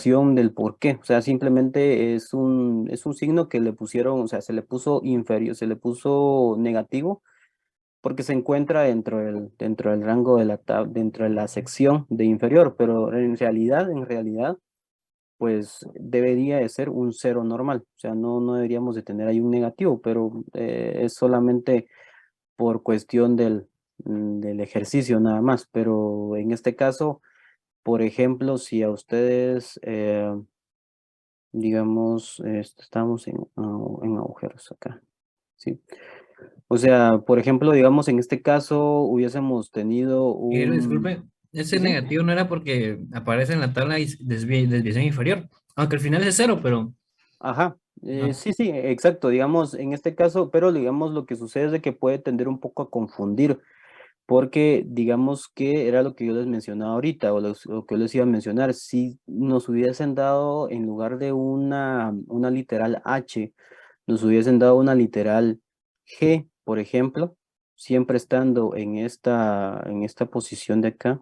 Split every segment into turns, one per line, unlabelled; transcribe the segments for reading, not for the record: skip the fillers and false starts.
explicación del por qué. O sea, simplemente es un signo que le pusieron, o sea, se le puso inferior, se le puso negativo porque se encuentra dentro del rango de dentro de la sección de inferior, pero en realidad, pues debería de ser un cero normal. O sea, no deberíamos de tener ahí un negativo, pero es solamente por cuestión del ejercicio nada más. Pero en este caso, por ejemplo, si a ustedes, digamos, estamos en agujeros acá, ¿sí? O sea, por ejemplo, digamos, en este caso hubiésemos tenido
Disculpe,
Sí,
ese
sí.
negativo no era porque aparece en la tabla desviación inferior, aunque al final es cero, pero...
Ajá,
Ah,
sí, sí, exacto, digamos, en este caso, pero digamos lo que sucede es de que puede tender un poco a confundir, porque digamos que era lo que yo les mencionaba ahorita, o lo que yo les iba a mencionar, si nos hubiesen dado en lugar de una literal H, nos hubiesen dado una literal G, por ejemplo, siempre estando en esta posición de acá,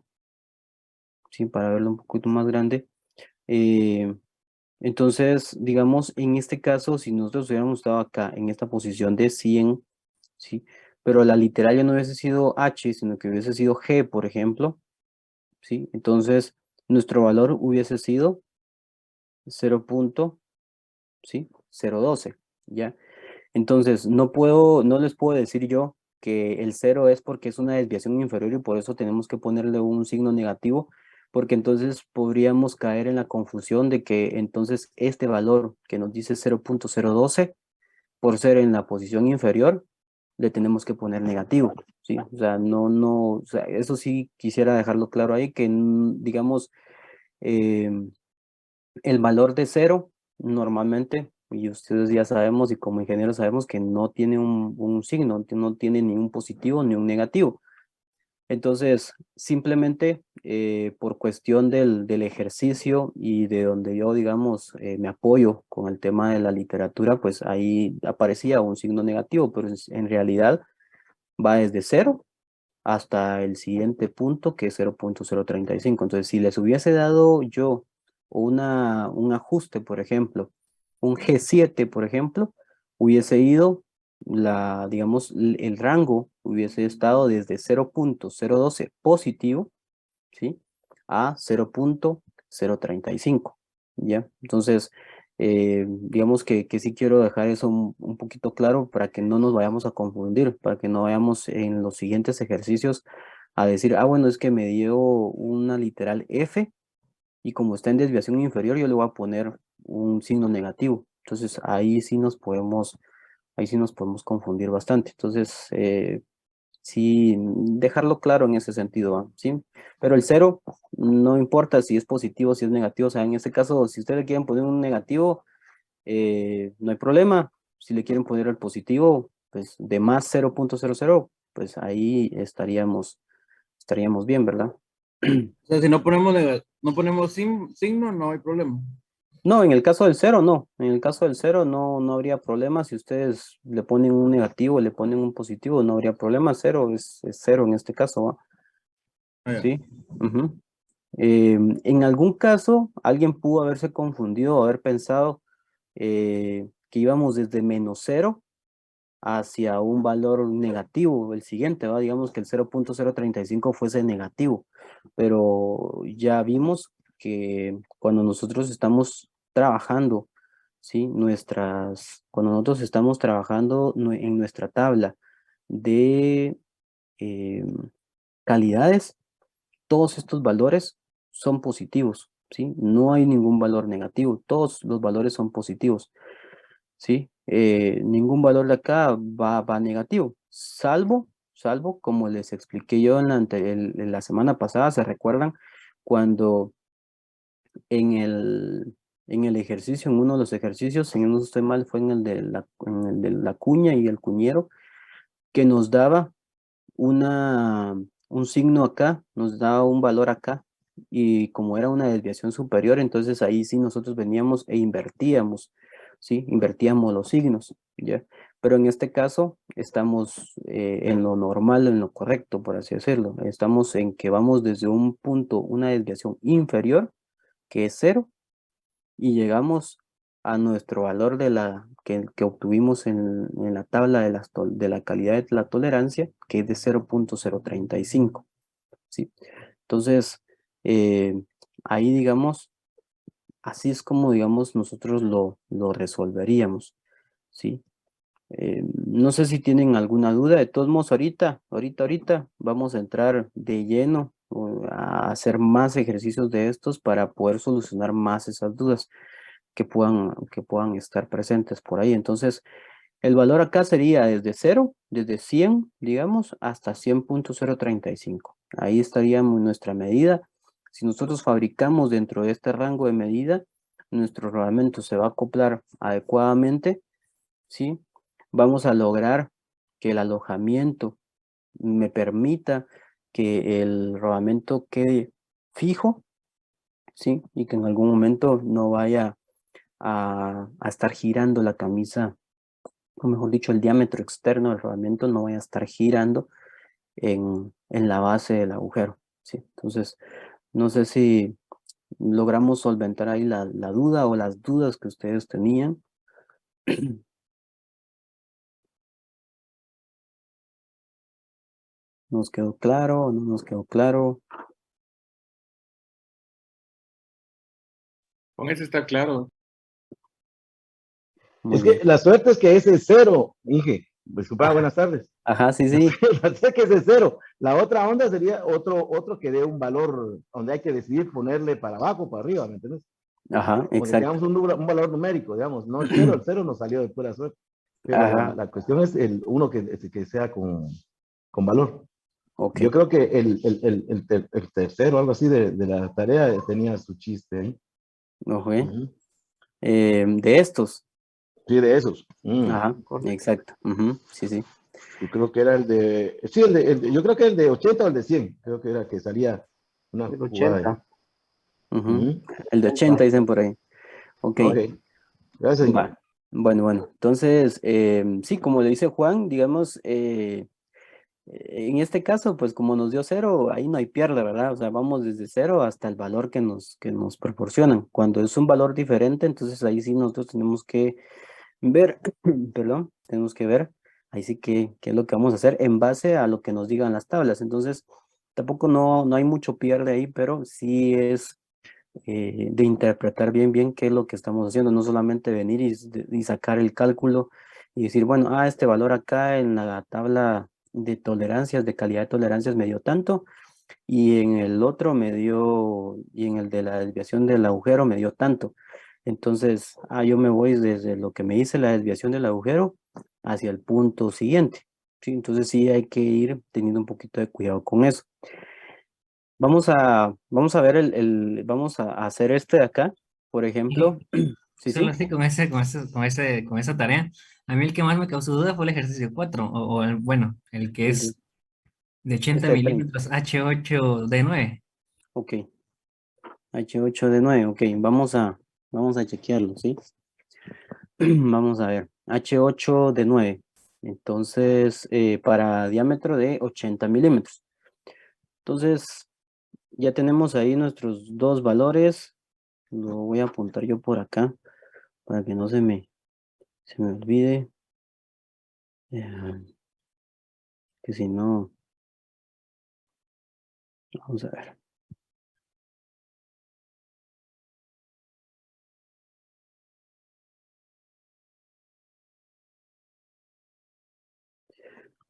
sí, para verlo un poquito más grande. eh, entonces, digamos, en este caso, si nosotros hubiéramos estado acá, en esta posición de 100, ¿sí? Pero la literal ya no hubiese sido H, sino que hubiese sido G, por ejemplo, ¿sí? Entonces, nuestro valor hubiese sido 0 punto, ¿sí? 0,12, ¿ya? Entonces, no les puedo decir yo que el cero es porque es una desviación inferior y por eso tenemos que ponerle un signo negativo, porque entonces podríamos caer en la confusión de que entonces este valor que nos dice 0,012, por ser en la posición inferior, le tenemos que poner negativo, ¿sí? O sea, o sea, eso sí quisiera dejarlo claro ahí, que digamos, em, el valor de cero, normalmente, y ustedes ya sabemos, y como ingenieros sabemos que no tiene un signo, que no tiene ni un positivo ni un negativo. Entonces, simplemente por cuestión del ejercicio y de donde yo, digamos, me apoyo con el tema de la literatura, pues ahí aparecía un signo negativo, pero en realidad va desde cero hasta el siguiente punto, que es 0,035. Entonces, si les hubiese dado yo un ajuste, por ejemplo, un G7, por ejemplo, hubiese ido, digamos, el rango hubiese estado desde 0,012 positivo, ¿sí? A 0,035, ¿ya? Entonces, digamos que sí quiero dejar eso un poquito claro para que no nos vayamos a confundir, para que no vayamos en los siguientes ejercicios a decir, bueno, es que me dio una literal F y como está en desviación inferior, yo le voy a poner un signo negativo. Entonces, ahí sí nos podemos confundir bastante. Entonces, sí, dejarlo claro en ese sentido, ¿va? ¿Sí? Pero el cero, no importa si es positivo, si es negativo, o sea, en este caso, si ustedes le quieren poner un negativo, no hay problema. Si le quieren poner el positivo, pues de más 0,00, pues ahí estaríamos bien, ¿verdad?
o sea, si no ponemos, no ponemos signo, no hay problema.
No, en el caso del cero, no. En el caso del cero no habría problema. Si ustedes le ponen un negativo, le ponen un positivo, no habría problema. Cero es cero en este caso, ¿va?
Ah, ya.
Sí. Ujú. En algún caso, alguien pudo haberse confundido o haber pensado que íbamos desde menos cero hacia un valor negativo, el siguiente, ¿va? Digamos que el 0,035 fuese negativo, pero ya vimos que cuando nosotros estamos trabajando, ¿sí? Cuando nosotros estamos trabajando en nuestra tabla de eh, calidades, todos estos valores son positivos, ¿sí? No hay ningún valor negativo, todos los valores son positivos, ¿sí? Ningún valor de acá va negativo, salvo, como les expliqué yo en la semana pasada, ¿se recuerdan? Cuando en el ejercicio, en uno de los ejercicios, si no estoy mal, fue en el de la cuña y el cuñero, que nos daba un signo acá, nos da un valor acá, y como era una desviación superior, entonces ahí sí nosotros veníamos e invertíamos, ¿sí? Invertíamos los signos, ¿ya? Pero en este caso estamos en lo normal, en lo correcto, por así decirlo. Estamos en que vamos desde un punto, una desviación inferior, que es cero, y llegamos a nuestro valor que obtuvimos en la tabla de la calidad de la tolerancia, que es de 0.035, ¿sí? Entonces, eh, ahí, digamos, así es como, digamos, nosotros lo resolveríamos, ¿sí? No sé si tienen alguna duda. De todos modos, ahorita vamos a entrar de lleno a hacer más ejercicios de estos para poder solucionar más esas dudas que puedan estar presentes por ahí. Entonces, el valor acá sería desde 0, desde 100, digamos, hasta 100.035. Ahí estaríamos nuestra medida. Si nosotros fabricamos dentro de este rango de medida, nuestro rodamiento se va a acoplar adecuadamente, ¿sí? Vamos a lograr que el alojamiento me permita que el rodamiento quede fijo, ¿sí? Y que en algún momento no vaya a estar girando la camisa, o mejor dicho, el diámetro externo del rodamiento no vaya a estar girando en la base del agujero, ¿sí? Entonces, no sé si logramos solventar ahí la duda o las dudas que ustedes tenían. ¿Nos quedó claro o no nos quedó claro?
Con eso está claro.
Muy
Es que
bien.
la suerte es que ese es cero, Inge. Disculpa, buenas tardes.
Ajá, sí, sí.
La suerte es que ese es cero. La otra onda sería otro que dé un valor donde hay que decidir ponerle para abajo o para arriba, ¿me entiendes?
Ajá,
Donde
exacto.
tengamos un valor numérico, digamos, no el cero nos salió de pura suerte. Pero
Ajá,
la cuestión es uno que sea con valor.
ok.
Yo creo que el tercero, algo así de la tarea, tenía su chiste ahí.
Ojo,
Ujú.
de estos.
Sí, de esos.
Ajá,
Correcto.
exacto. Ujú, sí, sí.
Yo creo que era el de, sí, yo creo que el de 80 o el de 100, creo que era que salía una
El
jugada ahí.
80. Ujú,
Ujú.
el de 80
Va,
dicen por ahí. Ok,
ok, gracias, Inge.
va. Bueno. Entonces, sí, como le dice Juan, digamos, en este caso, pues como nos dio 0, ahí no hay pierde, ¿verdad? O sea, vamos desde 0 hasta el valor que nos proporcionan. Cuando es un valor diferente, entonces ahí sí nosotros tenemos que ver, perdón, tenemos que ver, ahí sí que qué es lo que vamos a hacer en base a lo que nos digan las tablas. Entonces, tampoco no hay mucho pierde ahí, pero sí es de interpretar bien qué es lo que estamos haciendo, no solamente venir y sacar el cálculo y decir, bueno, este valor acá en la tabla de tolerancias, de calidad de tolerancias me dio tanto, y en el otro y en el de la desviación del agujero me dio tanto. Entonces, yo me voy desde lo que me dice la desviación del agujero hacia el punto siguiente, ¿sí? Entonces sí hay que ir teniendo un poquito de cuidado con eso. Vamos a ver vamos a hacer este de acá, por ejemplo.
Y
Sí,
solo
sí.
así con esa tarea. A mí el que más me causó duda fue el ejercicio 4 bueno, el que
Ujú.
es de 80
Este de 30.
milímetros H8D9.
Ok. H8 de 9. Ok. Vamos a chequearlo, ¿sí? Vamos a ver. H8 de 9. Entonces, para diámetro de 80 milímetros. Entonces, ya tenemos ahí nuestros dos valores. Lo voy a apuntar yo por acá para que no se me olvide. eh, que si no, vamos a ver.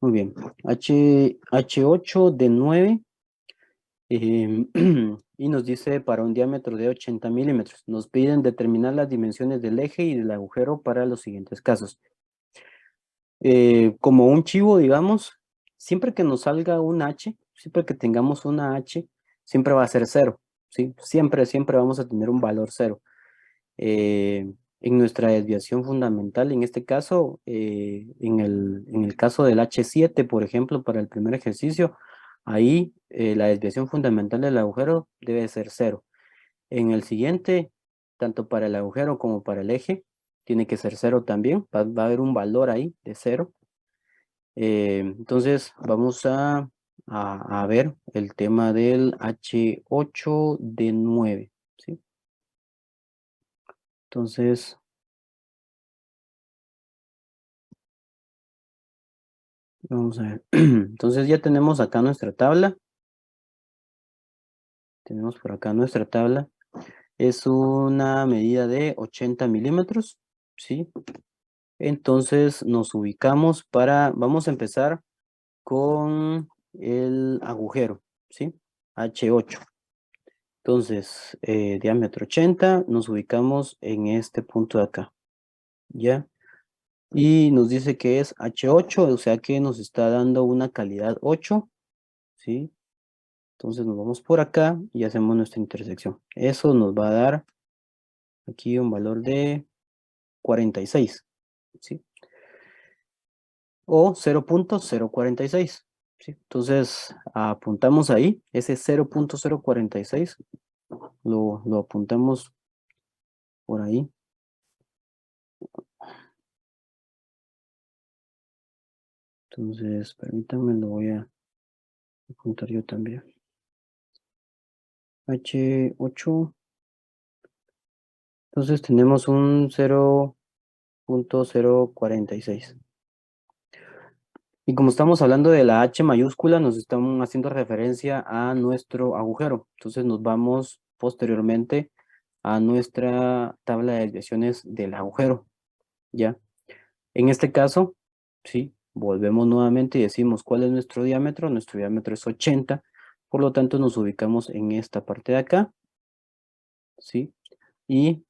Muy bien. H8 de 9. em, y nos dice para un diámetro de 80 milímetros. Nos piden determinar las dimensiones del eje y del agujero para los siguientes casos. Como un chivo, digamos, siempre que nos salga un H, siempre que tengamos una H, siempre va a ser 0, ¿sí? Siempre vamos a tener un valor 0. En nuestra desviación fundamental, en este caso, en el caso del H7, por ejemplo, para el primer ejercicio, ahí la desviación fundamental del agujero debe ser 0. En el siguiente, tanto para el agujero como para el eje, tiene que ser 0 también. Va a haber un valor ahí de 0. Entonces vamos a ver el tema del H8 de 9, ¿sí? Entonces, vamos a ver. Entonces ya tenemos acá nuestra tabla. Tenemos por acá nuestra tabla. Es una medida de 80 milímetros, ¿sí? Entonces nos ubicamos vamos a empezar con el agujero, ¿sí? H8. Entonces, diámetro 80, nos ubicamos en este punto de acá, ¿ya? Y nos dice que es H8, o sea que nos está dando una calidad 8, ¿sí? Entonces nos vamos por acá y hacemos nuestra intersección. Eso nos va a dar aquí un valor de 46, ¿sí? O 0.046, ¿sí? Entonces apuntamos ahí, ese 0.046, lo apuntamos por ahí. Entonces, permítanme, lo voy a apuntar yo también. H8. Entonces tenemos un 0.046. Y como estamos hablando de la H mayúscula, nos estamos haciendo referencia a nuestro agujero. Entonces nos vamos posteriormente a nuestra tabla de desviaciones del agujero, ¿ya? En este caso, sí, volvemos nuevamente y decimos cuál es nuestro diámetro. Nuestro diámetro es 80, por lo tanto nos ubicamos en esta parte de acá, ¿sí? Y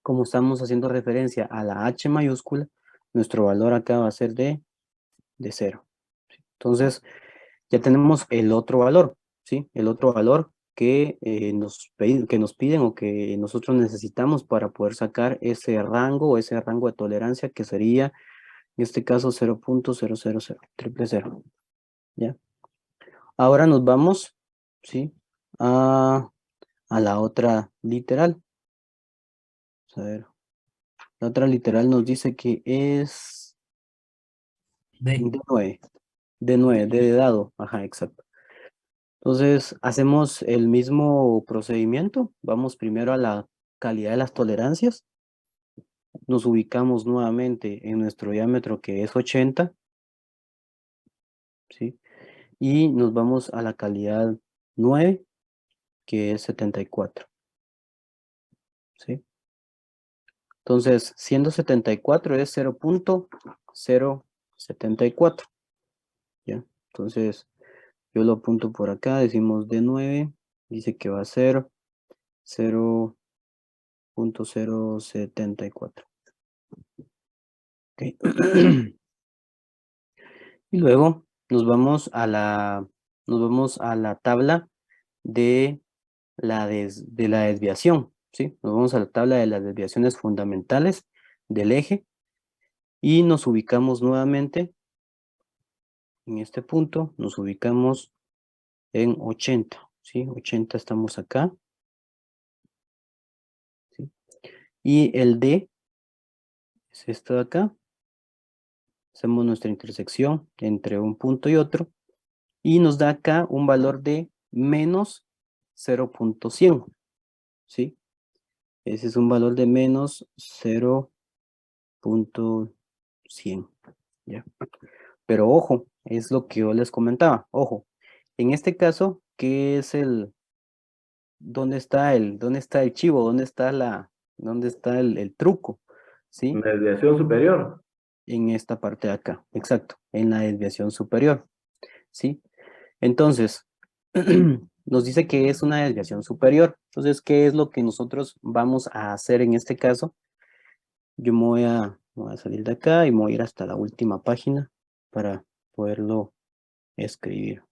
como estamos haciendo referencia a la H mayúscula, nuestro valor acá va a ser de 0. Entonces, ya tenemos el otro valor, ¿sí? El otro valor que, que nos piden o que nosotros necesitamos para poder sacar ese rango o ese rango de tolerancia que sería, en este caso, 0.000, triple cero, ¿ya? Ahora nos vamos, ¿sí? A la otra literal. Vamos a ver. La otra literal nos dice que es
D.
D9, D de dado. Ajá, exacto. Entonces, hacemos el mismo procedimiento. Vamos primero a la calidad de las tolerancias. Nos ubicamos nuevamente en nuestro diámetro que es 80, ¿sí? Y nos vamos a la calidad 9, que es 74, ¿sí? Entonces, siendo 74 es 0.074, ¿ya? Entonces, yo lo apunto por acá, decimos D9, dice que va a ser 0.074. Ok. Y luego nos vamos a la tabla de de la desviación, ¿sí? Nos vamos a la tabla de las desviaciones fundamentales del eje y nos ubicamos nuevamente en este punto, nos ubicamos en 80, ¿sí? 80 estamos acá, ¿sí? Y el D es esto de acá. Hacemos nuestra intersección entre un punto y otro y nos da acá un valor de menos 0.100, ¿sí? Ese es un valor de menos 0.100, ¿ya? Pero ojo, es lo que yo les comentaba, ojo, en este caso, ¿qué es dónde está el chivo? ¿Dónde está el truco? ¿Sí?
La desviación superior.
En esta parte de acá, exacto, en la desviación superior, ¿sí? Entonces, nos dice que es una desviación superior. Entonces, ¿qué es lo que nosotros vamos a hacer en este caso? Yo me voy a salir de acá y me voy a ir hasta la última página para poderlo escribir.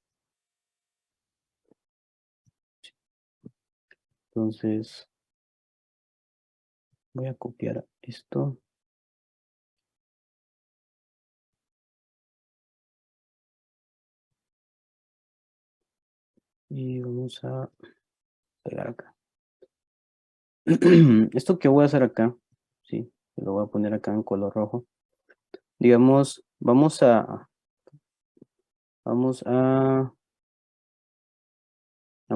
Entonces, voy a copiar esto. Y vamos a pegar acá. Esto que voy a hacer acá, sí, lo voy a poner acá en color rojo. Digamos, vamos a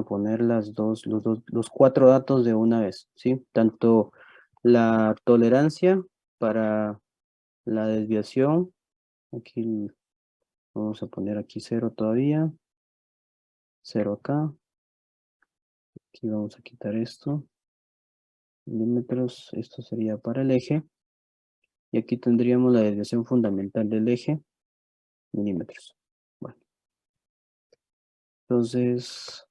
poner los 4 datos de una vez, ¿sí? Tanto La tolerancia para la desviación, aquí vamos a poner aquí 0 todavía, 0 acá, aquí vamos a quitar esto, milímetros, esto sería para el eje, y aquí tendríamos la desviación fundamental del eje, milímetros. Bueno, entonces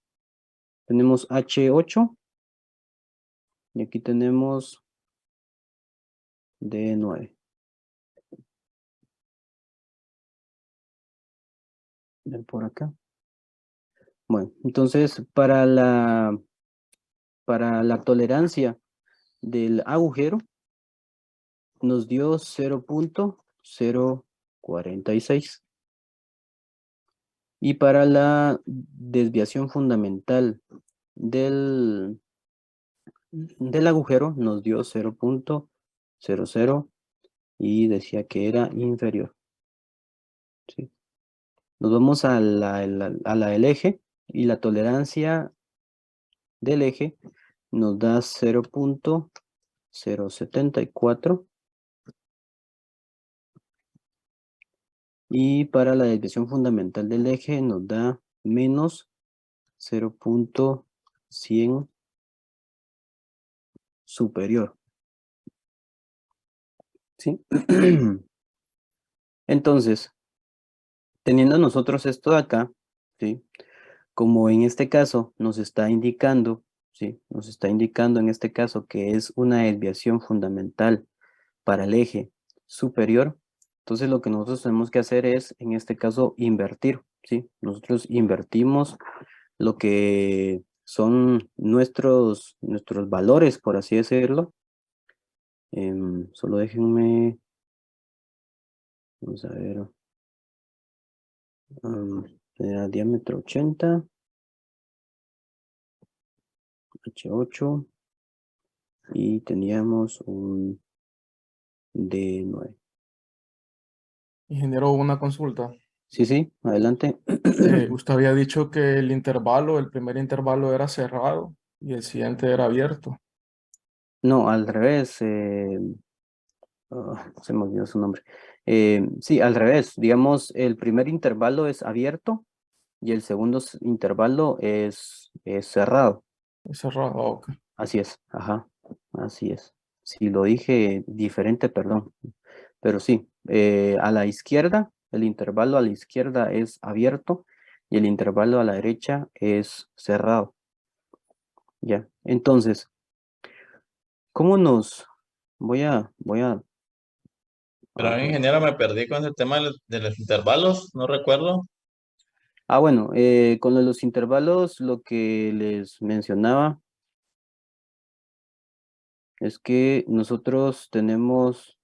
tenemos H8, y aquí tenemos D9. Ven por acá. Bueno, entonces para la tolerancia del agujero nos dio 0.046. Y para la desviación fundamental del agujero nos dio 0.00 y decía que era inferior. ¿Sí? Nos vamos a la del eje y la tolerancia del eje nos da 0.074 y para la desviación fundamental del eje nos da menos 0.100 superior. ¿Sí? Entonces, teniendo nosotros esto de acá, ¿sí? Como en este caso nos está indicando, ¿sí? Nos está indicando en este caso que es una desviación fundamental para el eje superior, entonces lo que nosotros tenemos que hacer es, en este caso, invertir, ¿sí? Nosotros invertimos lo que son nuestros valores, por así decirlo. Solo déjenme, vamos a ver, era diámetro 80, H8, y teníamos un D9.
Ingeniero, una consulta.
Sí, sí, adelante.
Usted había dicho que el intervalo, el primer intervalo era cerrado y el siguiente era abierto.
No, al revés. Se me olvidó su nombre. Sí, al revés. Digamos, el primer intervalo es abierto y el segundo intervalo es cerrado.
Es cerrado, ok.
Así es, ajá, así es. Si lo dije diferente, perdón. Pero sí, a la izquierda, el intervalo a la izquierda es abierto y el intervalo a la derecha es cerrado. Ya, entonces, ¿cómo nos... voy a...
Pero
ver.
ingeniero, me perdí con ese tema de los intervalos, no recuerdo.
Bueno, con lo de los intervalos, lo que les mencionaba es que nosotros tenemos,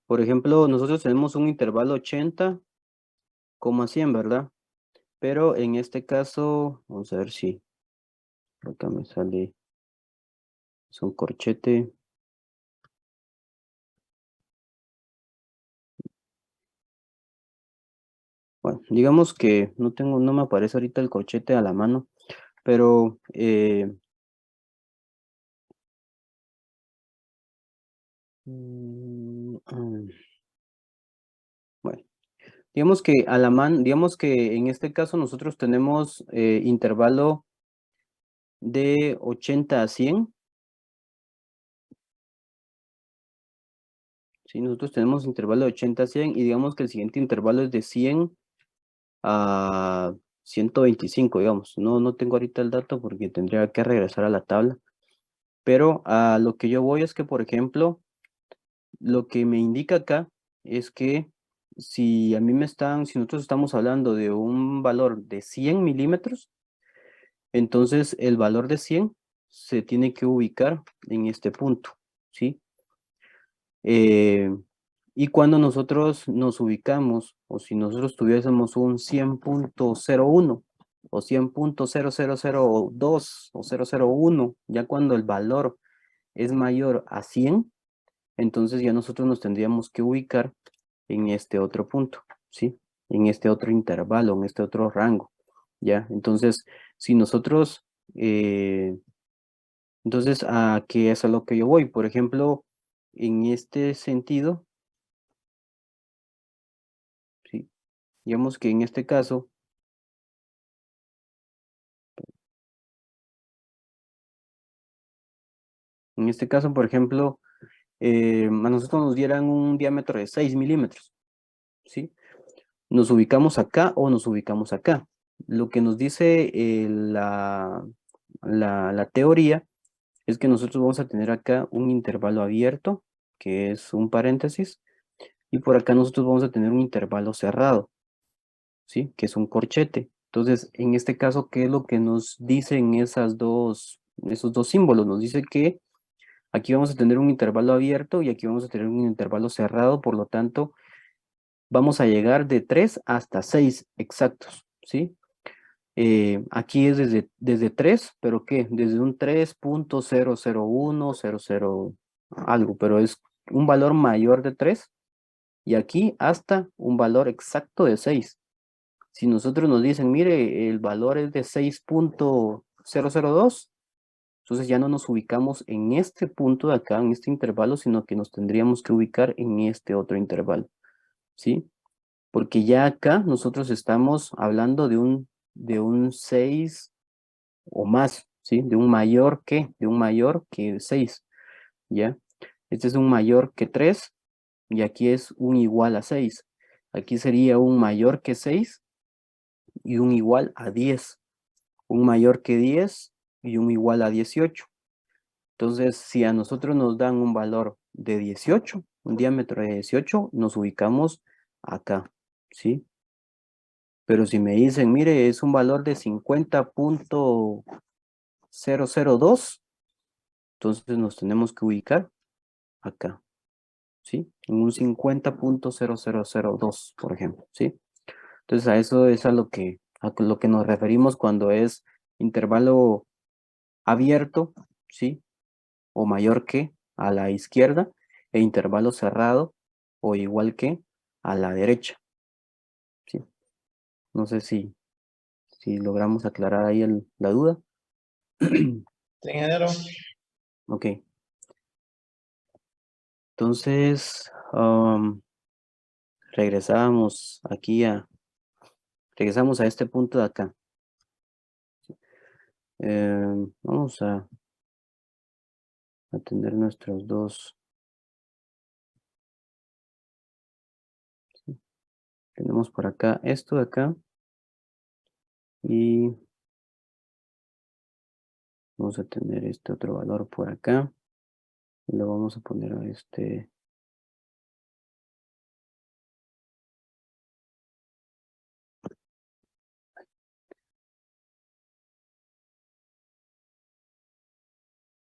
por ejemplo, nosotros tenemos un intervalo 80,100, ¿verdad? Pero en este caso, vamos a ver si acá me sale, es un corchete. Bueno, digamos que no me aparece ahorita el corchete a la mano, pero bueno, digamos que digamos que en este caso nosotros tenemos intervalo de 80 a 100. Sí, nosotros tenemos intervalo de 80 a 100 y digamos que el siguiente intervalo es de 100 a 125, digamos. No tengo ahorita el dato porque tendría que regresar a la tabla. Pero a lo que yo voy es que, por ejemplo, lo que me indica acá es que si si nosotros estamos hablando de un valor de 100 milímetros, entonces el valor de 100 se tiene que ubicar en este punto, ¿sí? Y cuando nosotros nos ubicamos, o si nosotros tuviésemos un 100.01 o 100.0002 o 001, ya cuando el valor es mayor a 100, entonces ya nosotros nos tendríamos que ubicar en este otro punto, ¿sí? En este otro intervalo, en este otro rango, ¿ya? Entonces, si nosotros Entonces, aquí es a lo que yo voy. Por ejemplo, en este sentido, ¿sí? Digamos que en este caso, por ejemplo, a nosotros nos dieran un diámetro de 6 milímetros, ¿sí? ¿Nos ubicamos acá o nos ubicamos acá? Lo que nos dice la teoría es que nosotros vamos a tener acá un intervalo abierto, que es un paréntesis, y por acá nosotros vamos a tener un intervalo cerrado, ¿sí? Que es un corchete. Entonces, en este caso, ¿qué es lo que nos dicen esos dos símbolos? Nos dice que aquí vamos a tener un intervalo abierto y aquí vamos a tener un intervalo cerrado, por lo tanto, vamos a llegar de 3 hasta 6 exactos, ¿sí? Aquí es desde 3, pero ¿qué? Desde un 3.00100 algo, pero es un valor mayor de 3 y aquí hasta un valor exacto de 6. Si nosotros nos dicen, mire, el valor es de 6.002, entonces ya no nos ubicamos en este punto de acá, en este intervalo, sino que nos tendríamos que ubicar en este otro intervalo, ¿sí? Porque ya acá nosotros estamos hablando de un 6 o más, ¿sí? De un mayor que 6, ¿ya? Este es un mayor que 3 y aquí es un igual a 6. Aquí sería un mayor que 6 y un igual a 10. Un mayor que 10 y un igual a 18. Entonces, si a nosotros nos dan un valor de 18, un diámetro de 18, nos ubicamos acá, ¿sí? Pero si me dicen, mire, es un valor de 50.002, entonces nos tenemos que ubicar acá, ¿sí? En un 50.0002, por ejemplo, ¿sí? Entonces a eso es a lo que nos referimos cuando es intervalo abierto, ¿sí? O mayor que a la izquierda e intervalo cerrado o igual que a la derecha, ¿sí? No sé si logramos aclarar ahí la duda.
Sí, ingeniero.
Ok. Entonces, regresamos regresamos a este punto de acá. Vamos a atender nuestros dos. Tenemos por acá esto de acá. Y vamos a tener este otro valor por acá. Y lo vamos a poner a este.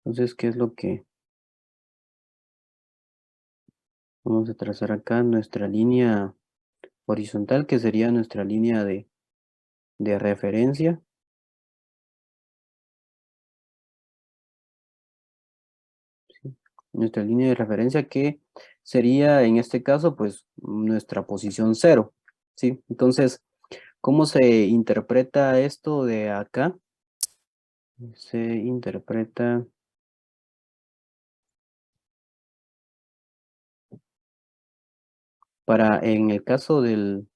Entonces, ¿qué es lo que vamos a trazar acá? Nuestra línea horizontal, que sería nuestra línea de referencia. ¿Sí? Nuestra línea de referencia que sería en este caso pues nuestra posición 0, ¿sí? Entonces, ¿cómo se interpreta esto de acá? Se interpreta en el caso del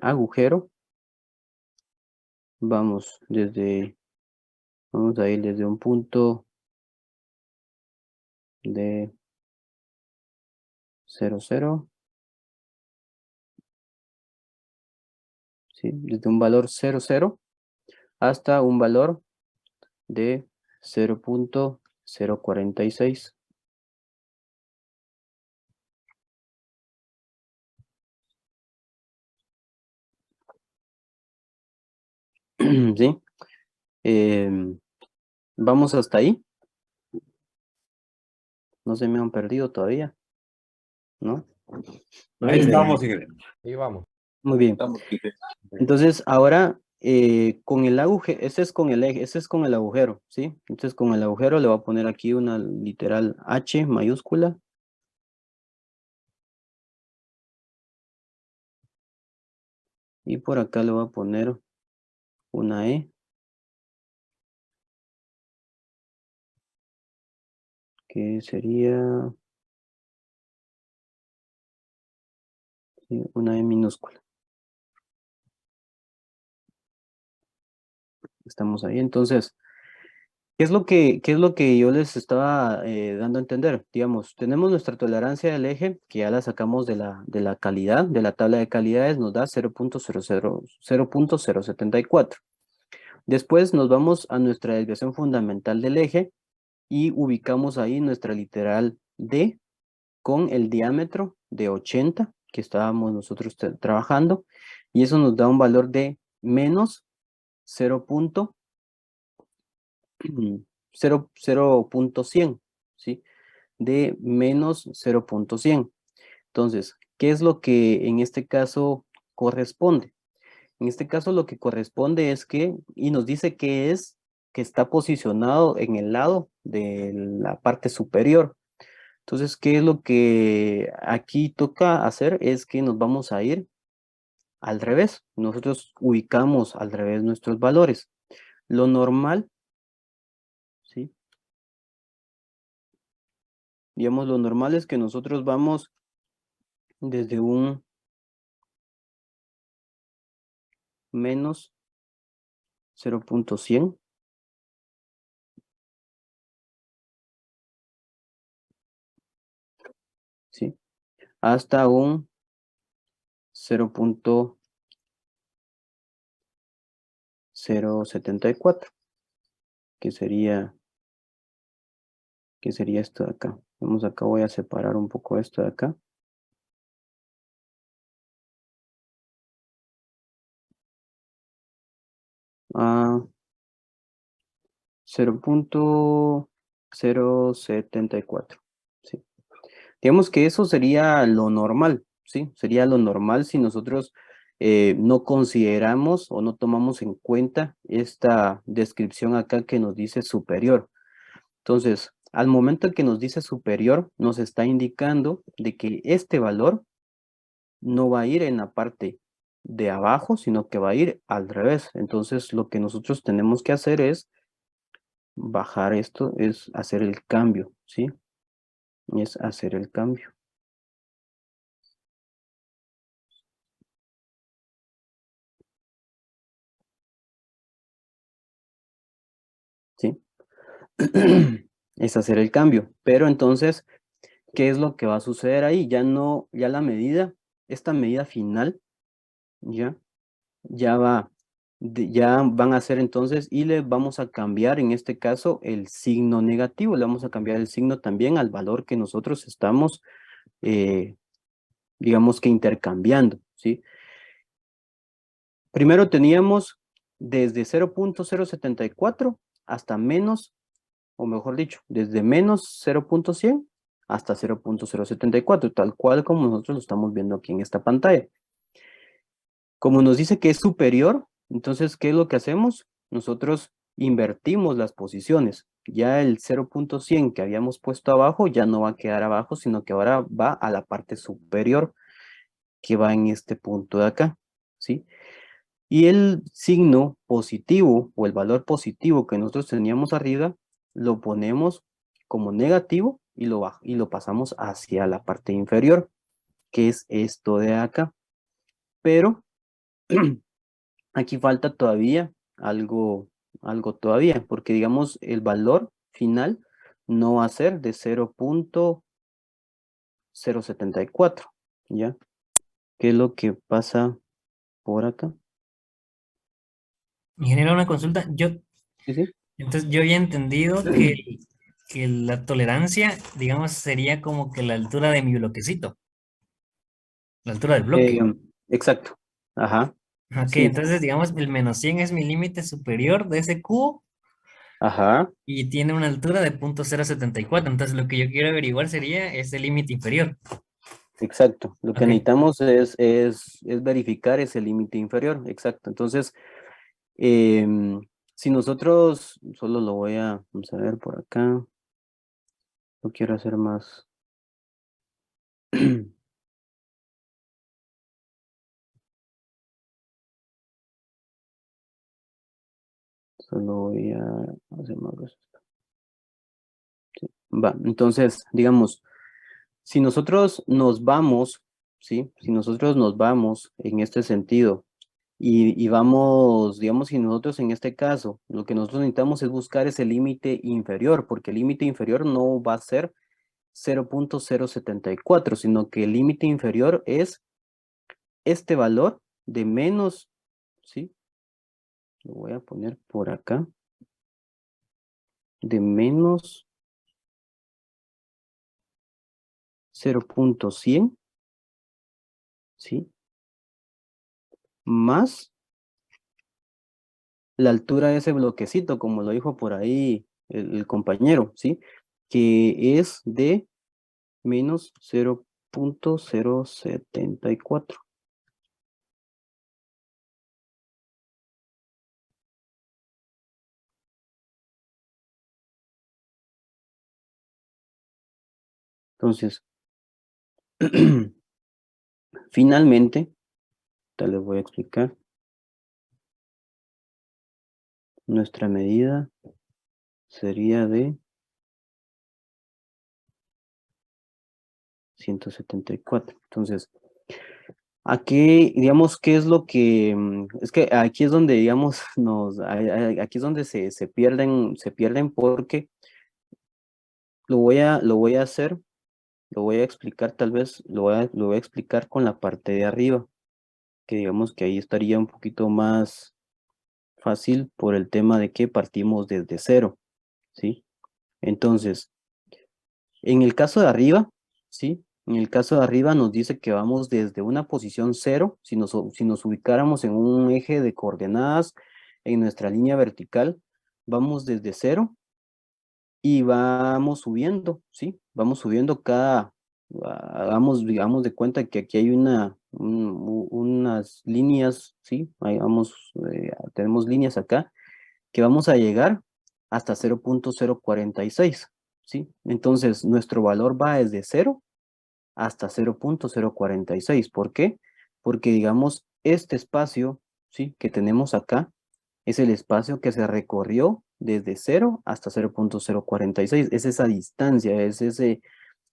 agujero, vamos a ir desde un punto de 0,0, ¿sí? Desde un valor 0,0 hasta un valor de 0.046. ¿Sí? Vamos hasta ahí. No se me han perdido todavía, ¿no?
Ahí estamos, ingeniero. Ahí vamos.
Muy bien. Entonces, ahora con el agujero, ese es con el eje, ese es con el agujero, ¿sí? Entonces, con el agujero le voy a poner aquí una literal H mayúscula. Y por acá le voy a poner una E. Que sería sí, una E minúscula. Estamos ahí. Entonces, qué es lo que yo les estaba dando a entender? Digamos, tenemos nuestra tolerancia del eje, que ya la sacamos de la calidad, de la tabla de calidades, nos da 0.074. Después nos vamos a nuestra desviación fundamental del eje y ubicamos ahí nuestra literal D con el diámetro de 80 que estábamos nosotros trabajando, y eso nos da un valor de menos 0.100, ¿sí? De menos 0.100. Entonces, ¿qué es lo que en este caso corresponde? En este caso lo que corresponde es que, y nos dice que es que está posicionado en el lado de la parte superior. Entonces, ¿qué es lo que aquí toca hacer? Es que nos vamos a ir al revés. Nosotros ubicamos al revés nuestros valores. Lo normal, ¿sí? Digamos, lo normal es que nosotros vamos desde un menos 0.100, ¿sí? Hasta un 0.074, que sería esto de acá. Vamos acá, voy a separar un poco esto de acá. A 0.074, ¿sí? Digamos que eso sería lo normal, ¿sí? Sería lo normal si nosotros no consideramos o no tomamos en cuenta esta descripción acá que nos dice superior. Entonces, al momento que nos dice superior, nos está indicando de que este valor no va a ir en la parte de abajo, sino que va a ir al revés. Entonces, lo que nosotros tenemos que hacer es bajar esto, es hacer el cambio, ¿sí? Es hacer el cambio. ¿Sí? Es hacer el cambio. Pero entonces, ¿qué es lo que va a suceder ahí? Ya no, ya la medida, esta medida final, ya va, ya van a hacer entonces, y le vamos a cambiar en este caso el signo negativo, le vamos a cambiar el signo también al valor que nosotros estamos, digamos que intercambiando, ¿sí? Primero teníamos desde 0.074 hasta menos, o mejor dicho, desde menos 0.100 hasta 0.074, tal cual como nosotros lo estamos viendo aquí en esta pantalla. Como nos dice que es superior, entonces, ¿qué es lo que hacemos? Nosotros invertimos las posiciones. Ya el 0.100 que habíamos puesto abajo ya no va a quedar abajo, sino que ahora va a la parte superior, que va en este punto de acá, ¿sí? Y el signo positivo o el valor positivo que nosotros teníamos arriba, lo ponemos como negativo y lo pasamos hacia la parte inferior, que es esto de acá. Pero aquí falta todavía algo todavía, porque digamos el valor final no va a ser de 0.074, ¿ya? ¿Qué es lo que pasa por acá?
Me genera una consulta.
Sí, sí.
Entonces, yo había entendido que la tolerancia, digamos, sería como que la altura de mi bloquecito, la altura del bloque.
Eh, exacto. Ajá.
Ok,
Sí.
entonces, digamos, el menos 100 es mi límite superior de ese cubo
Ajá.
y tiene una altura de 0.074. Entonces, lo que yo quiero averiguar sería ese límite inferior.
Exacto. Lo que
Ok.
necesitamos es verificar ese límite inferior. Exacto. Entonces, si nosotros, solo lo vamos a ver por acá. No quiero hacer más. Solo voy a hacer más veces. Sí. Va, entonces, digamos, si nosotros nos vamos, ¿sí? Si nosotros nos vamos en este sentido y vamos, digamos, si nosotros en este caso, lo que nosotros necesitamos es buscar ese límite inferior, porque el límite inferior no va a ser 0.074, sino que el límite inferior es este valor de menos, ¿sí? Lo voy a poner por acá, de menos 0.100, ¿sí? Más la altura de ese bloquecito, como lo dijo por ahí el compañero, ¿sí? Que es de menos 0.074. Entonces, finalmente, tal les voy a explicar, nuestra medida sería de 174. Entonces, aquí, digamos, ¿qué es lo que, es que aquí es donde, digamos, aquí es donde se pierden porque lo voy a hacer, lo voy a explicar tal vez, lo voy a explicar con la parte de arriba, que digamos que ahí estaría un poquito más fácil por el tema de que partimos desde cero, ¿sí? Entonces, en el caso de arriba, ¿sí? En el caso de arriba nos dice que vamos desde una posición cero, si nos ubicáramos en un eje de coordenadas en nuestra línea vertical, vamos desde cero y vamos subiendo, ¿sí? Vamos subiendo hagamos, digamos, de cuenta que aquí hay unas líneas, ¿sí? Ahí vamos, tenemos líneas acá, que vamos a llegar hasta 0.046, ¿sí? Entonces, nuestro valor va desde 0 hasta 0.046. ¿Por qué? Porque, digamos, este espacio, ¿sí? Que tenemos acá, es el espacio que se recorrió desde 0 hasta 0.046. Es esa distancia, es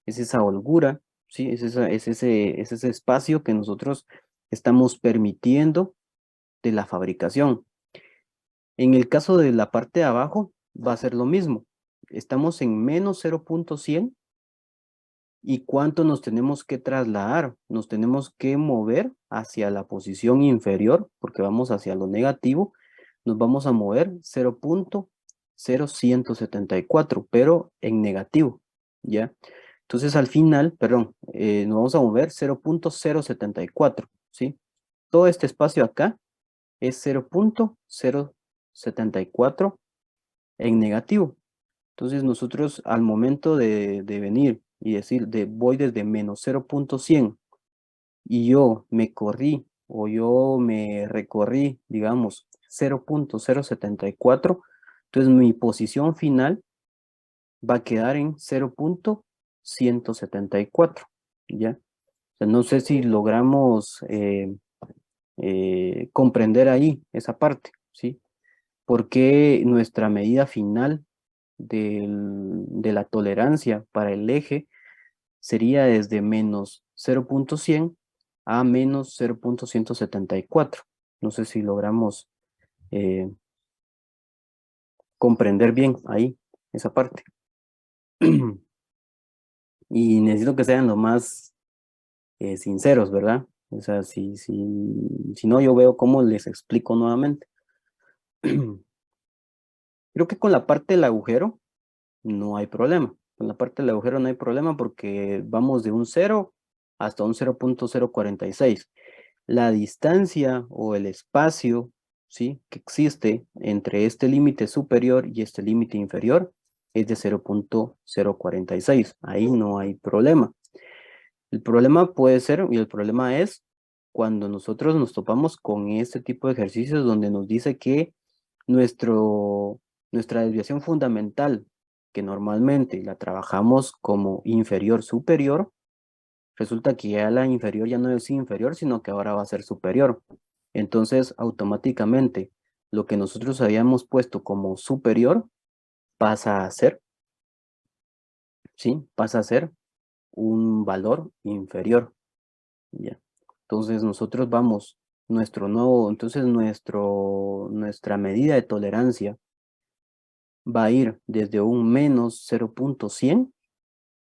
esa holgura, ¿sí? Es ese espacio que nosotros estamos permitiendo de la fabricación. En el caso de la parte de abajo, va a ser lo mismo. Estamos en menos 0.100. ¿Y cuánto nos tenemos que trasladar? Nos tenemos que mover hacia la posición inferior, porque vamos hacia lo negativo. Nos vamos a mover 0.0174, pero en negativo, ¿ya? Entonces al final, perdón, nos vamos a mover 0.074, ¿sí? Todo este espacio acá es 0.074 en negativo. Entonces nosotros al momento de venir y decir voy desde menos 0.100 y yo me corrí o yo me recorrí, digamos, 0.074, entonces mi posición final va a quedar en 0.174, ¿ya? O sea, no sé si logramos comprender ahí esa parte, ¿sí? Porque nuestra medida final de la tolerancia para el eje sería desde menos 0.100 a menos 0.174. No sé si logramos comprender bien ahí esa parte. Y necesito que sean lo más sinceros, ¿verdad? O sea, si no, yo veo cómo les explico nuevamente. Creo que con la parte del agujero no hay problema. Con la parte del agujero no hay problema porque vamos de un 0 hasta un 0.046. La distancia o el espacio, ¿sí?, que existe entre este límite superior y este límite inferior es de 0.046. Ahí no hay problema. El problema puede ser, y el problema es cuando nosotros nos topamos con este tipo de ejercicios donde nos dice que nuestra desviación fundamental, que normalmente la trabajamos como inferior-superior, resulta que ya la inferior ya no es inferior, sino que ahora va a ser superior. Entonces, automáticamente, lo que nosotros habíamos puesto como superior pasa a ser, ¿sí? Pasa a ser un valor inferior. Ya. Entonces nosotros vamos, nuestra medida de tolerancia va a ir desde un menos 0.100,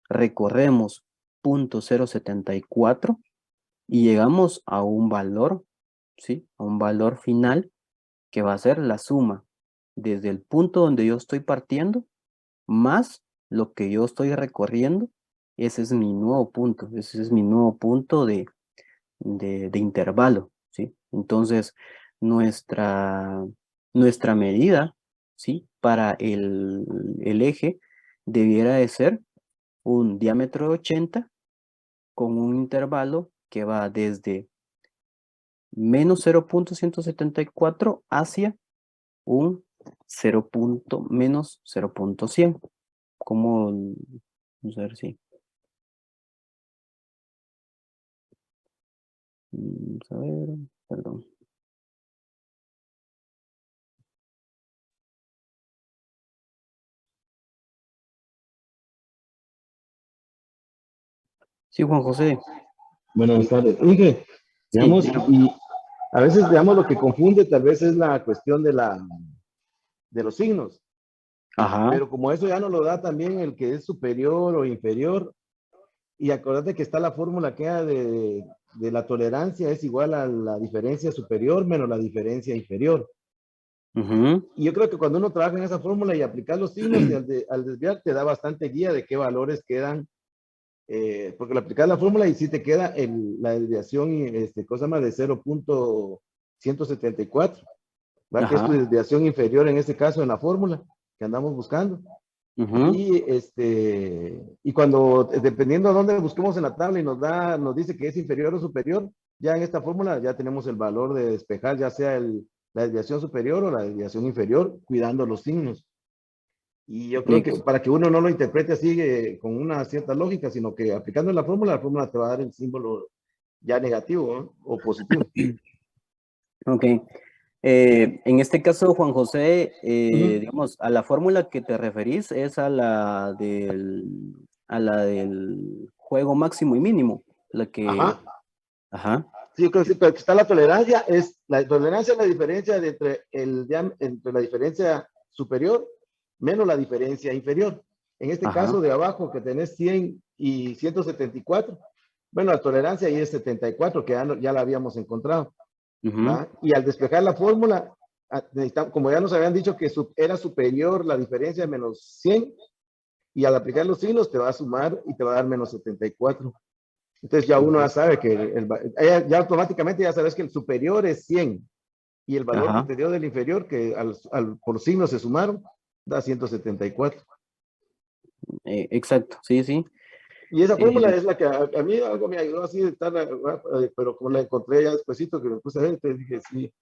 recorremos 0.074 y llegamos a un valor, ¿sí? A un valor final que va a ser la suma desde el punto donde yo estoy partiendo más lo que yo estoy recorriendo. Ese es mi nuevo punto, ese es mi nuevo punto de intervalo, ¿sí? Entonces, nuestra, nuestra medida, ¿sí? Para el eje debiera de ser un diámetro de 80 con un intervalo que va desde menos 0.174 hacia un menos 0.100. Como, vamos a ver si. Vamos a ver, perdón. Sí, Juan José.
Buenas tardes. Inge,
Sí,
digamos, y a veces, digamos, lo que confunde tal vez es la cuestión de los signos,
ajá,
pero como eso ya nos lo da también el que es superior o inferior, y acordate que está la fórmula que era de la tolerancia es igual a la diferencia superior menos la diferencia inferior.
ujú,
Y yo creo que cuando uno trabaja en esa fórmula y aplicar los signos, y al desviar te da bastante guía de qué valores quedan, porque le aplicas la fórmula y si te queda la desviación, cosa más de 0.174, ¿va? Que es tu
ajá,
desviación inferior en este caso en la fórmula que andamos buscando.
ujú,
Y cuando, dependiendo de dónde busquemos en la tabla y nos dice que es inferior o superior, ya en esta fórmula ya tenemos el valor de despejar, ya sea la desviación superior o la desviación inferior, cuidando los signos. Y yo creo que
ex-
para que uno no lo interprete así con una cierta lógica, sino que aplicando la fórmula te va a dar el símbolo ya negativo, ¿no? O positivo.
ok. En este caso, Juan José,
Ujú.
digamos, a la fórmula que te referís es a la del juego máximo y mínimo, la que,
Ajá.
ajá,
Sí, yo creo que sí, pero que está la tolerancia, la tolerancia es la diferencia entre la diferencia superior menos la diferencia inferior. En este
ajá,
caso de abajo, que tenés 100 y 174, bueno, la tolerancia ahí es 74, que ya la habíamos encontrado,
ujú,
¿va? Y al despejar la fórmula, como ya nos habían dicho que era superior la diferencia de menos 100, y al aplicar los signos te va a sumar y te va a dar menos 74. Entonces ya uno ya sabe que ya automáticamente ya sabes que el superior es 100 y el valor que
ajá,
te dio del inferior, que por signos se sumaron, da 174.
exacto, sí, sí.
Y esa fórmula
Eh,
es la que a mí algo me ayudó así de estar, pero como la encontré ya despuesito que me puse a ver, entonces dije, sí,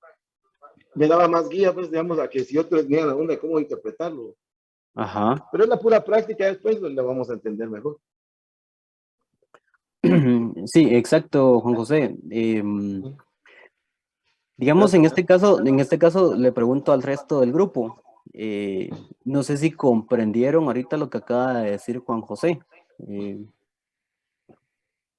me daba más guía, pues, digamos, a que si otros tenían la onda de cómo interpretarlo.
ajá.
Pero es la pura práctica, después la vamos a entender mejor.
Sí, exacto, Juan José. Digamos, en este caso le pregunto al resto del grupo. No sé si comprendieron ahorita lo que acaba de decir Juan José,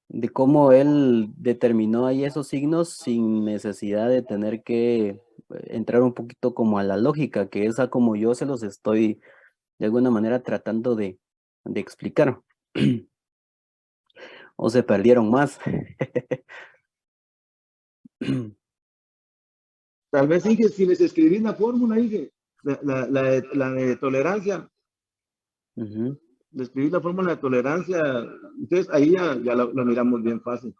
de cómo él determinó ahí esos signos sin necesidad de tener que entrar un poquito como a la lógica, que es a como yo se los estoy de alguna manera tratando de explicar. O se perdieron más.
Tal vez, Inge, si les escribís la fórmula, Inge, la de tolerancia,
Ujú.
de escribir la fórmula de tolerancia, entonces ahí ya lo miramos bien fácil.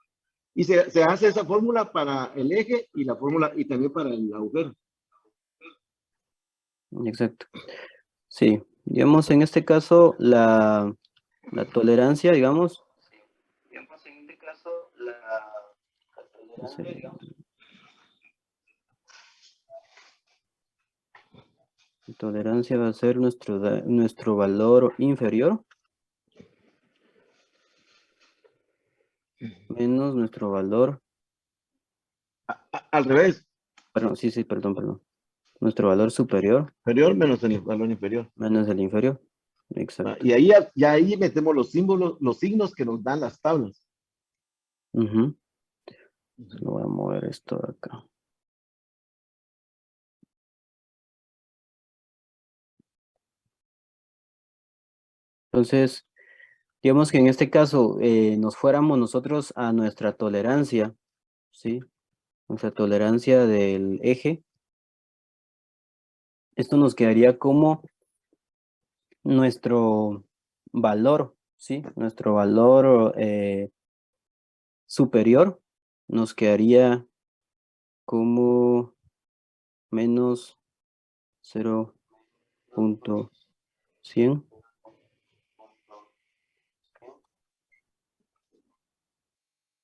Y se hace esa fórmula para el eje y la fórmula y también para el agujero.
Exacto. Sí, digamos, en este caso, la tolerancia, digamos, la tolerancia va a ser nuestro valor inferior menos nuestro valor,
Al revés.
perdón, sí, sí, perdón, perdón. nuestro valor superior
Superior menos el valor inferior.
menos el inferior.
Ah,
Exacto.
y ahí, ya ahí metemos los símbolos, los signos que nos dan las tablas.
Ujú. Lo voy a mover esto de acá. Entonces, digamos que en este caso nos fuéramos nosotros a nuestra tolerancia, ¿sí? Nuestra tolerancia del eje. Esto nos quedaría como nuestro valor, ¿sí? Nuestro valor superior nos quedaría como menos 0.100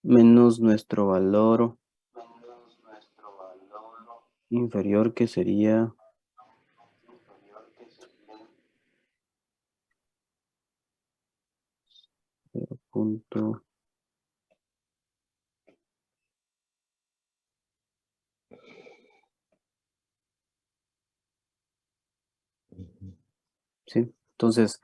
menos nuestro valor inferior, que sería punto. Sí, entonces,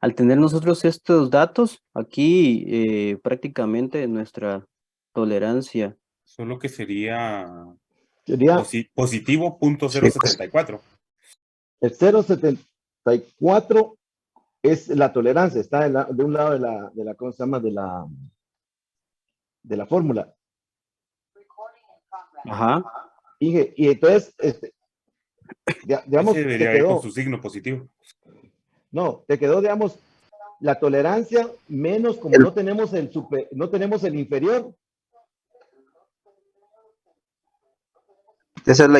al tener nosotros estos datos, aquí prácticamente nuestra tolerancia.
Solo que sería
Sería
positivo punto cero setenta y cuatro.
el 0.74 es la tolerancia, está de un lado de la, ¿cómo se llama? De la fórmula.
Ajá,
Y entonces, digamos,
Ese debería ir con su signo positivo.
te quedó, digamos, la tolerancia menos como no tenemos no tenemos el inferior.
Esa es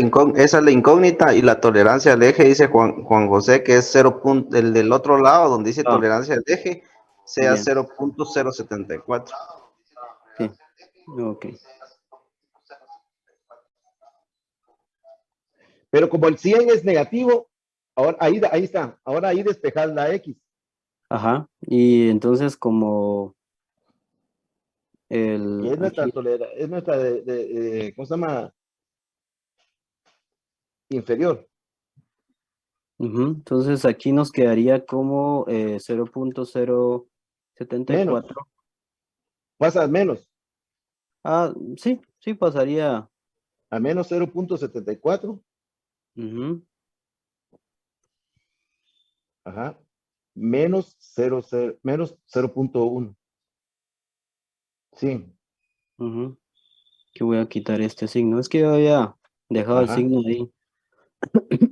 la incógnita y la tolerancia al eje, dice Juan José, que es 0. El del otro lado, donde dice tolerancia al eje, sea
bien.
0.074.
Sí, ok.
Pero como el 100 es negativo, ahora ahí está. Ahora ahí despejar la X.
Ajá, y entonces como
Que es nuestra
aquí,
tolerancia, es nuestra ¿cómo se llama? Inferior.
entonces aquí nos quedaría como 0.074.
Menos. Pasa menos.
Ah, sí, sí pasaría.
A menos 0.74. Ajá. Menos 0.1. Sí.
Que voy a quitar este signo. Es que yo había dejado el
Ajá.
signo ahí.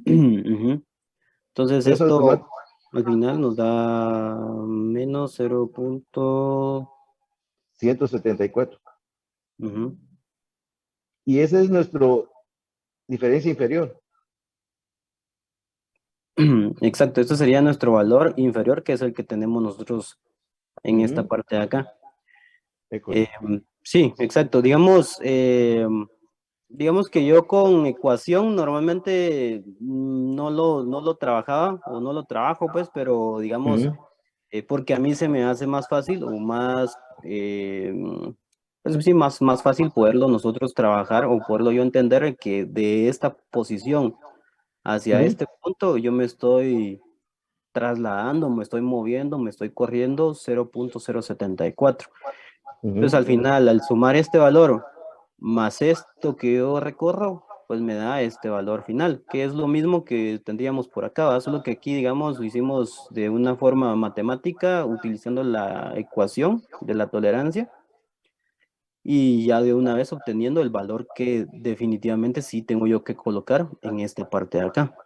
Entonces
Eso es
esto al final nos da menos
174.
Ujú.
Y esa es nuestra diferencia inferior.
Exacto, esto sería nuestro valor inferior, que es el que tenemos nosotros en esta
Ujú.
parte de acá.
Correcto.
Sí, exacto. Digamos, digamos que yo con ecuación normalmente no lo trabajaba o no lo trabajo, pues, pero digamos,
Ujú.
porque a mí se me hace más fácil o más, pues sí, más fácil poderlo nosotros trabajar o poderlo yo entender que de esta posición hacia
Ujú.
este punto yo me estoy trasladando, me estoy moviendo, me estoy corriendo 0.074. Entonces,
Ujú.
al final, al sumar este valor más esto que yo recorro, pues me da este valor final, que es lo mismo que tendríamos por acá, ¿verdad? Solo que aquí, digamos, lo hicimos de una forma matemática, utilizando la ecuación de la tolerancia, y ya de una vez obteniendo el valor que definitivamente sí tengo yo que colocar en esta parte de acá.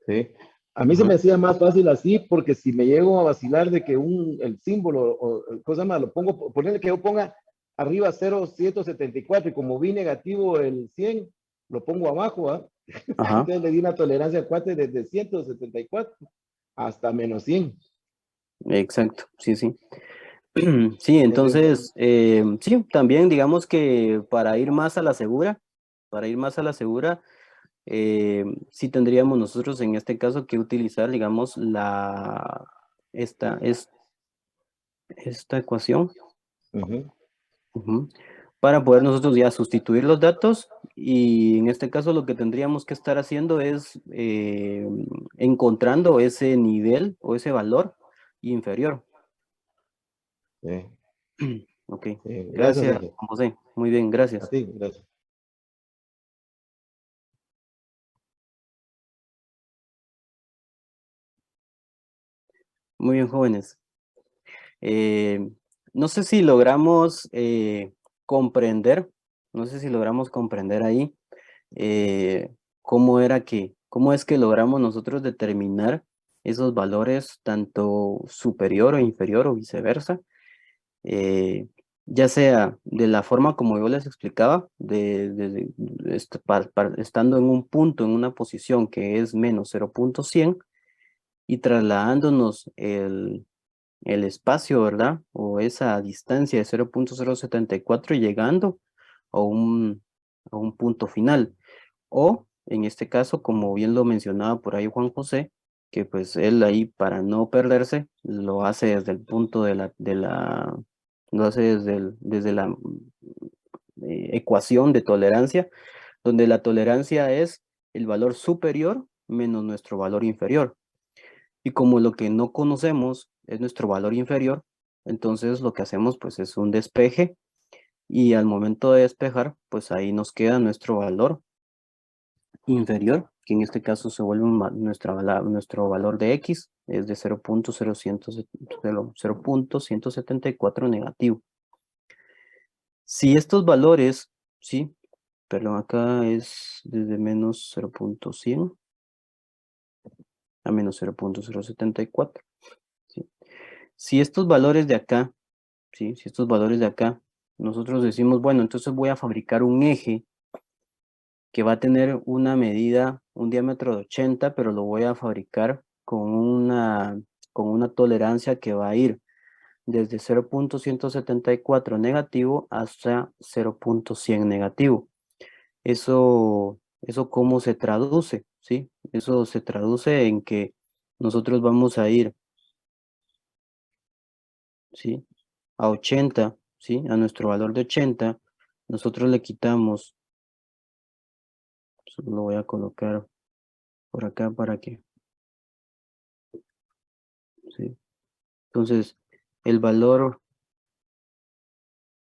Sí. A mí se
Ajá.
me hacía más fácil así porque si me llego a vacilar de que el símbolo o cosa más lo pongo, ponerle que yo ponga arriba 0.174 y como vi negativo el 100, lo pongo abajo, ¿ah?
Ajá.
Entonces le di una tolerancia cuate desde 174 hasta menos 100.
Exacto, sí, sí. Sí, entonces, sí, también digamos que para ir más a la segura, sí tendríamos nosotros en este caso que utilizar, digamos, esta ecuación.
Ujú.
para poder nosotros ya sustituir los datos, y en este caso lo que tendríamos que estar haciendo es encontrando ese nivel o ese valor inferior.
Sí,
Ok,
sí. Gracias,
gracias,
Jorge.
José. Muy bien,
A
gracias.
ti, gracias.
Muy bien, jóvenes. No sé si logramos comprender, no sé si logramos comprender ahí cómo es que logramos nosotros determinar esos valores tanto superior o inferior o viceversa, eh, ya sea de la forma como yo les explicaba, estando en un punto, en una posición que es menos 0.100 y trasladándonos el espacio, ¿verdad? O esa distancia de 0.074 llegando a a un punto final. O, en este caso, como bien lo mencionaba por ahí Juan José, que pues él ahí para no perderse, lo hace desde el punto lo hace desde la ecuación de tolerancia, donde la tolerancia es el valor superior menos nuestro valor inferior. Y como lo que no conocemos es nuestro valor inferior, entonces lo que hacemos pues es un despeje, y al momento de despejar, pues ahí nos queda nuestro valor inferior, que en este caso se vuelve nuestro valor de X, es de 0.174 negativo. Si estos valores, sí, perdón, acá es desde menos 0.100 a menos 0.074. ¿sí? Si estos valores de acá, ¿sí? Si estos valores de acá, nosotros decimos, bueno, entonces voy a fabricar un eje que va a tener una medida, un diámetro de 80, pero lo voy a fabricar con una tolerancia que va a ir desde 0.174 negativo hasta 0.100 negativo. Eso ¿cómo se traduce? ¿Sí? Eso se traduce en que nosotros vamos a ir, ¿sí? A 80, ¿sí? A nuestro valor de 80, nosotros le quitamos, solo lo voy a colocar por acá para que, ¿sí? Entonces, el valor,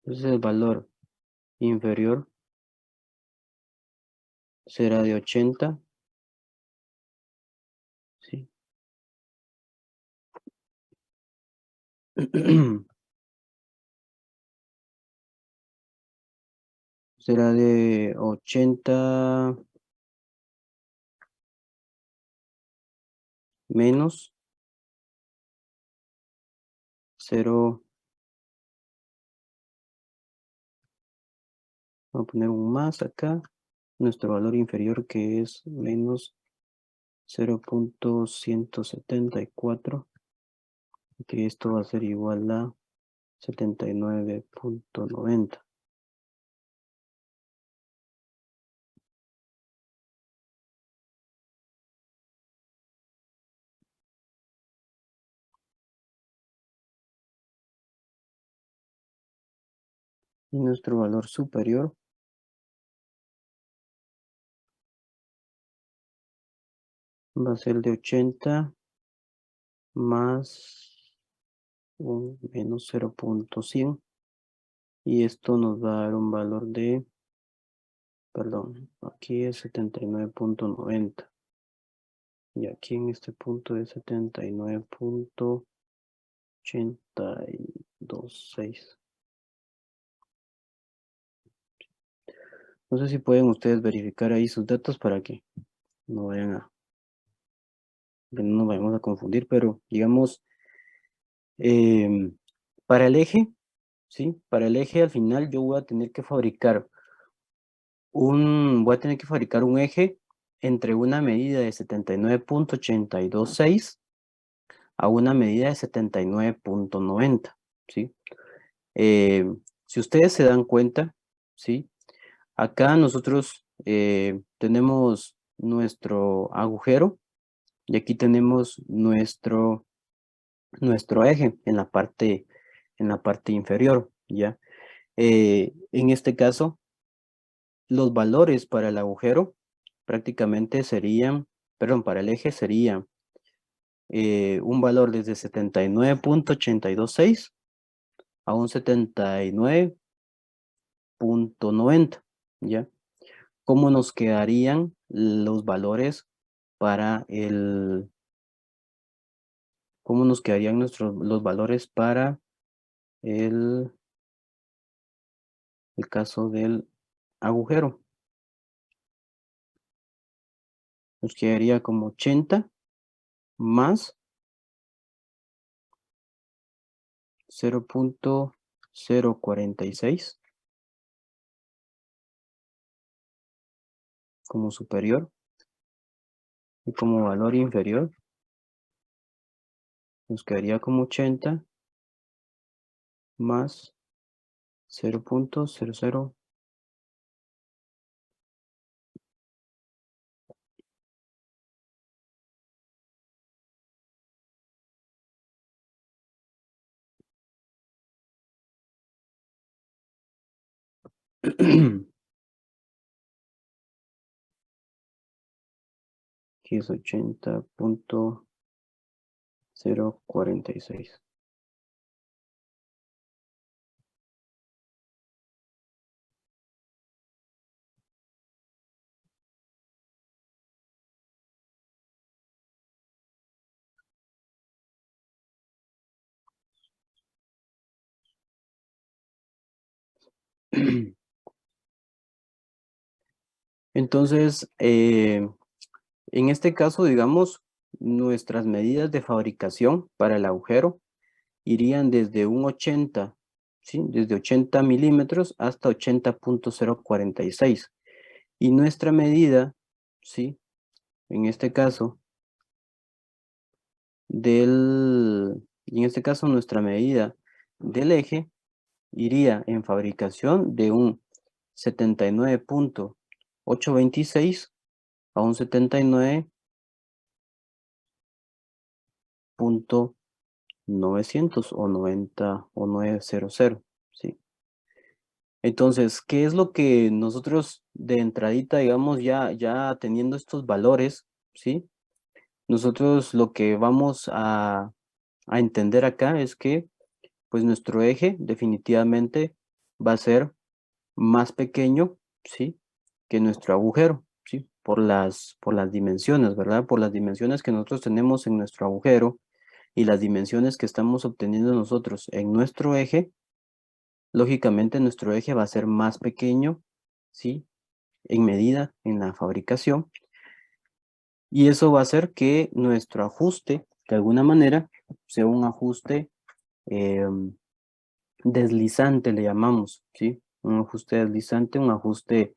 el valor inferior será de 80, ¿sí? Será de 80 menos 0, vamos a poner un más acá, nuestro valor inferior que es menos 0.174, que esto va a ser igual a 79.90. Y nuestro valor superior va a ser de 80 más un menos 0.100, y esto nos va a dar un valor de, perdón, aquí es 79.90 y aquí en este punto es 79.826. No sé si pueden ustedes verificar ahí sus datos para que no que no nos vayamos a confundir, pero digamos, para el eje, ¿sí? Para el eje al final yo voy a tener que fabricar un eje entre una medida de 79.826 a una medida de 79.90, ¿sí? Si ustedes se dan cuenta, ¿sí? Acá nosotros tenemos nuestro agujero y aquí tenemos nuestro eje en la parte inferior, ¿ya? En este caso, los valores para el agujero prácticamente serían, perdón, para el eje sería un valor desde 79.826 a un 79.90, ¿ya? ¿Cómo nos quedarían los valores para cómo nos quedarían los valores para el caso del agujero? Nos quedaría como 80 más 0.046 como superior y como valor inferior nos quedaría como 80 más 0.00. Aquí es 80.046. Entonces, en este caso, digamos, nuestras medidas de fabricación para el agujero irían desde un 80, ¿sí? Desde 80 milímetros hasta 80.046. Y nuestra medida, ¿sí? En este caso, nuestra medida del eje iría en fabricación de un 79.826 a un 79.900 o 90 o 900, ¿sí? Entonces, ¿qué es lo que nosotros de entradita, digamos, ya teniendo estos valores, ¿sí? Nosotros lo que vamos a entender acá es que, pues, nuestro eje definitivamente va a ser más pequeño, ¿sí? Que nuestro agujero, ¿sí? Por las dimensiones, ¿verdad? Por las dimensiones que nosotros tenemos en nuestro agujero y las dimensiones que estamos obteniendo nosotros en nuestro eje, lógicamente nuestro eje va a ser más pequeño, ¿sí? En medida en la fabricación. Y eso va a hacer que nuestro ajuste, de alguna manera, sea un ajuste deslizante, le llamamos, ¿sí? Un ajuste deslizante, un ajuste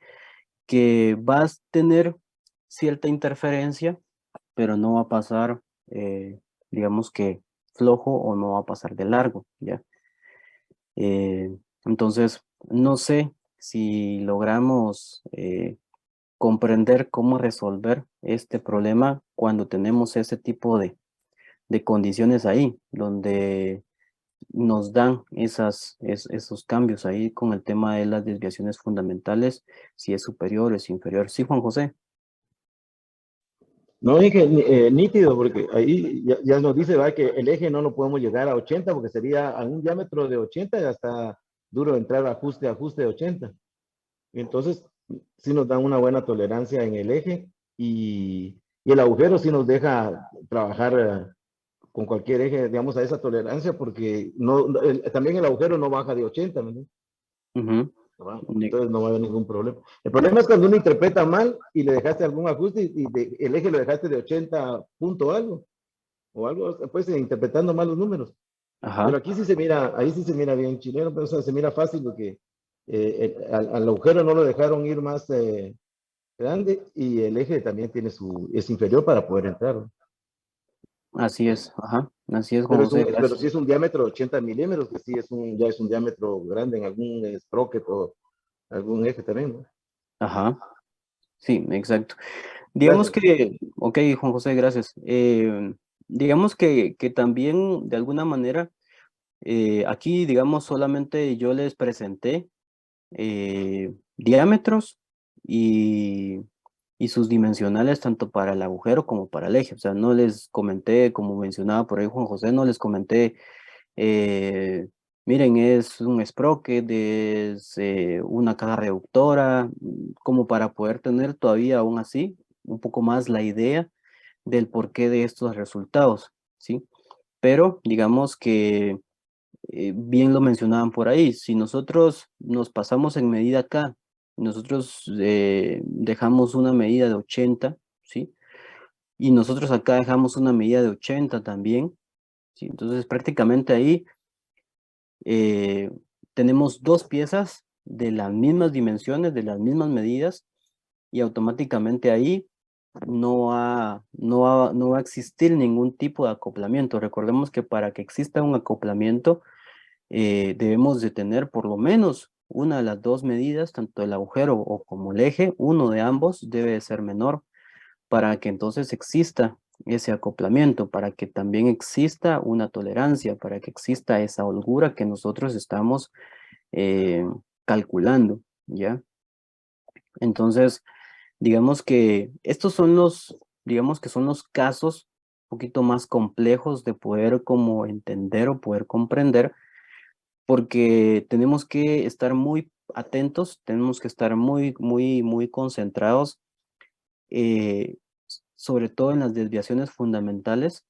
que va a tener cierta interferencia, pero no va a pasar, digamos que flojo o no va a pasar de largo, ¿ya? Entonces, no sé si logramos comprender cómo resolver este problema cuando tenemos ese tipo de condiciones ahí, donde nos dan esos cambios ahí con el tema de las desviaciones fundamentales, si es superior o es inferior. Sí, Juan José.
No dije nítido, porque ahí ya nos dice, ¿va? Que el eje no lo podemos llegar a 80 porque sería a un diámetro de 80 y hasta duro entrar a ajuste de 80. Entonces, sí nos dan una buena tolerancia en el eje y el agujero sí nos deja trabajar con cualquier eje, digamos, a esa tolerancia porque también el agujero no baja de 80, ¿no?
Ujú.
Entonces no va a haber ningún problema. El problema es cuando uno interpreta mal y le dejaste algún ajuste y el eje lo dejaste de 80 punto algo, o algo, pues interpretando mal los números.
Ajá.
Pero aquí sí se mira, ahí sí se mira bien chileno, pero o sea, se mira fácil porque al agujero no lo dejaron ir más grande y el eje también tiene es inferior para poder entrar, ¿no?
Así es, ajá, así es, Juan José,
Pero
gracias.
sí es un diámetro de 80 milímetros, que sí ya es un diámetro grande en algún sprocket o algún eje también, ¿no?
Ajá, sí, exacto. Digamos
Gracias.
que, ok, Juan José, gracias. Digamos que también de alguna manera Aquí, digamos, solamente yo les presenté diámetros y sus dimensionales tanto para el agujero como para el eje. O sea, no les comenté, como mencionaba por ahí Juan José, no les comenté, miren, es un sprocket, es una caja reductora, como para poder tener todavía aún así un poco más la idea del porqué de estos resultados, ¿sí? Pero digamos que bien lo mencionaban por ahí, si nosotros nos pasamos en medida acá, nosotros dejamos una medida de 80, ¿sí? Y nosotros acá dejamos una medida de 80 también, ¿sí? Entonces prácticamente ahí tenemos dos piezas de las mismas dimensiones, de las mismas medidas, y automáticamente ahí no va a existir ningún tipo de acoplamiento. Recordemos que para que exista un acoplamiento, debemos de tener por lo menos una de las dos medidas, tanto el agujero o como el eje, uno de ambos debe de ser menor para que entonces exista ese acoplamiento, para que también exista una tolerancia, para que exista esa holgura que nosotros estamos eh, calculando, ¿ya? Entonces, digamos que estos son digamos que son los casos un poquito más complejos de poder como entender o poder comprender, porque tenemos que estar muy atentos, tenemos que estar muy concentrados, eh, sobre todo en las desviaciones fundamentales.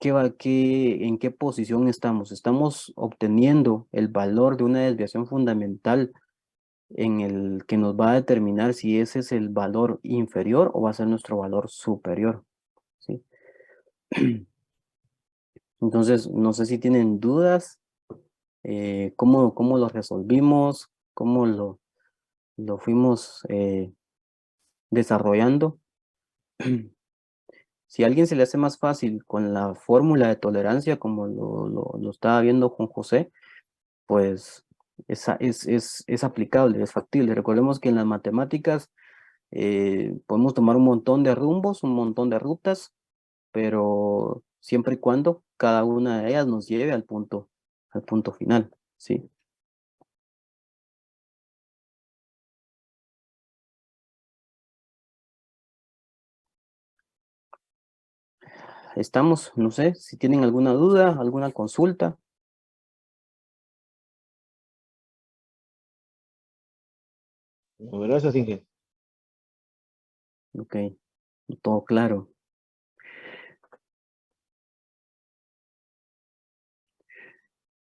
¿En qué posición estamos? ¿Estamos obteniendo el valor de una desviación fundamental en el que nos va a determinar si ese es el valor inferior o va a ser nuestro valor superior? ¿Sí? Entonces, no sé si tienen dudas, cómo lo resolvimos, cómo lo fuimos desarrollando. Si a alguien se le hace más fácil con la fórmula de tolerancia, como lo estaba viendo Juan José, pues es aplicable, es factible. Recordemos que en las matemáticas podemos tomar un montón de rumbos, un montón de rutas, pero siempre y cuando cada una de ellas nos lleve al punto final, ¿sí? Estamos, no sé, si tienen alguna duda, alguna consulta.
Gracias, Inge.
Ok, todo claro.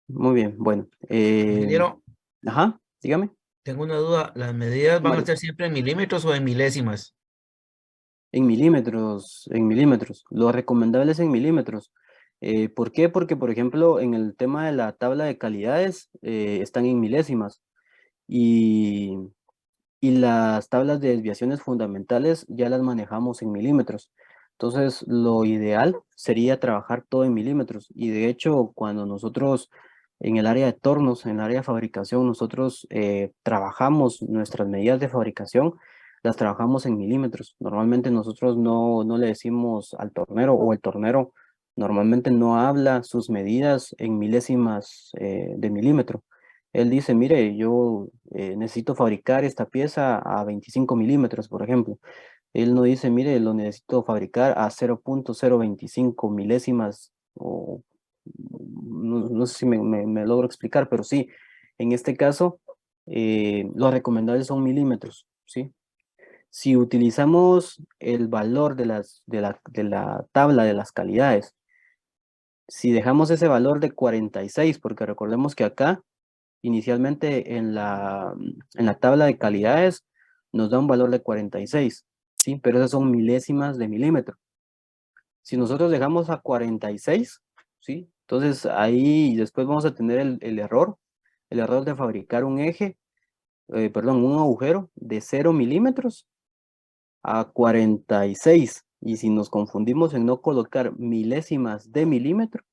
Muy bien, bueno.
Ingeniero,
Ajá, dígame,
tengo una duda. ¿Las medidas van a
Mario.
ser siempre en milímetros o en milésimas?
En milímetros, en milímetros. Lo recomendable es en milímetros. ¿Por qué? Porque, por ejemplo, en el tema de la tabla de calidades, están en milésimas. Y, y las tablas de desviaciones fundamentales ya las manejamos en milímetros. Entonces, lo ideal sería trabajar todo en milímetros. Y de hecho, cuando nosotros en el área de tornos, en el área de fabricación, nosotros trabajamos nuestras medidas de fabricación, las trabajamos en milímetros. Normalmente nosotros no le decimos al tornero, o el tornero normalmente no habla sus medidas en milésimas de milímetro. Él dice, mire, yo necesito fabricar esta pieza a 25 milímetros, por ejemplo. Él no dice, mire, lo necesito fabricar a 0.025 milésimas, o no sé si me logro explicar, pero sí, en este caso, lo recomendable son milímetros, ¿sí? Si utilizamos el valor de la tabla de las calidades, si dejamos ese valor de 46, porque recordemos que acá inicialmente en la tabla de calidades nos da un valor de 46, ¿sí? Pero esas son milésimas de milímetro. Si nosotros dejamos a 46, ¿sí? Entonces ahí después vamos a tener el error de fabricar un eje, perdón, un agujero de 0 milímetros a 46. Y si nos confundimos en no colocar milésimas de milímetro,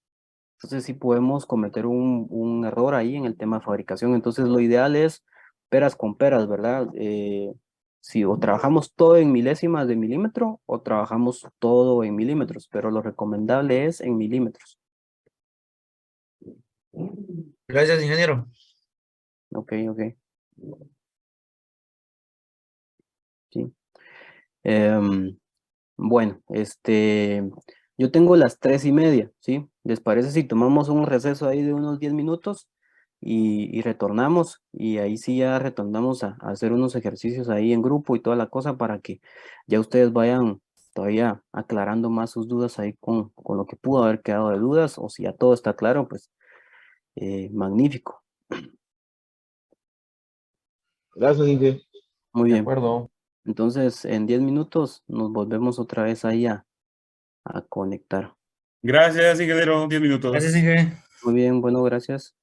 entonces sí podemos cometer un error ahí en el tema de fabricación. Entonces lo ideal es peras con peras, ¿verdad? Si o trabajamos todo en milésimas de milímetro o trabajamos todo en milímetros, pero lo recomendable es en milímetros.
Gracias, ingeniero.
Ok. Sí. Bueno, yo tengo las 3:30, ¿sí? ¿Les parece si tomamos un receso ahí de unos 10 minutos y retornamos? Y ahí sí ya retornamos a hacer unos ejercicios ahí en grupo y toda la cosa para que ya ustedes vayan todavía aclarando más sus dudas ahí con lo que pudo haber quedado de dudas, o si ya todo está claro, pues magnífico.
Gracias, Inge.
Muy
De
bien.
acuerdo.
Entonces, en 10 minutos nos volvemos otra vez ahí a conectar.
Gracias, ingeniero. 10 minutos.
Gracias, Inge.
Muy bien, bueno, gracias.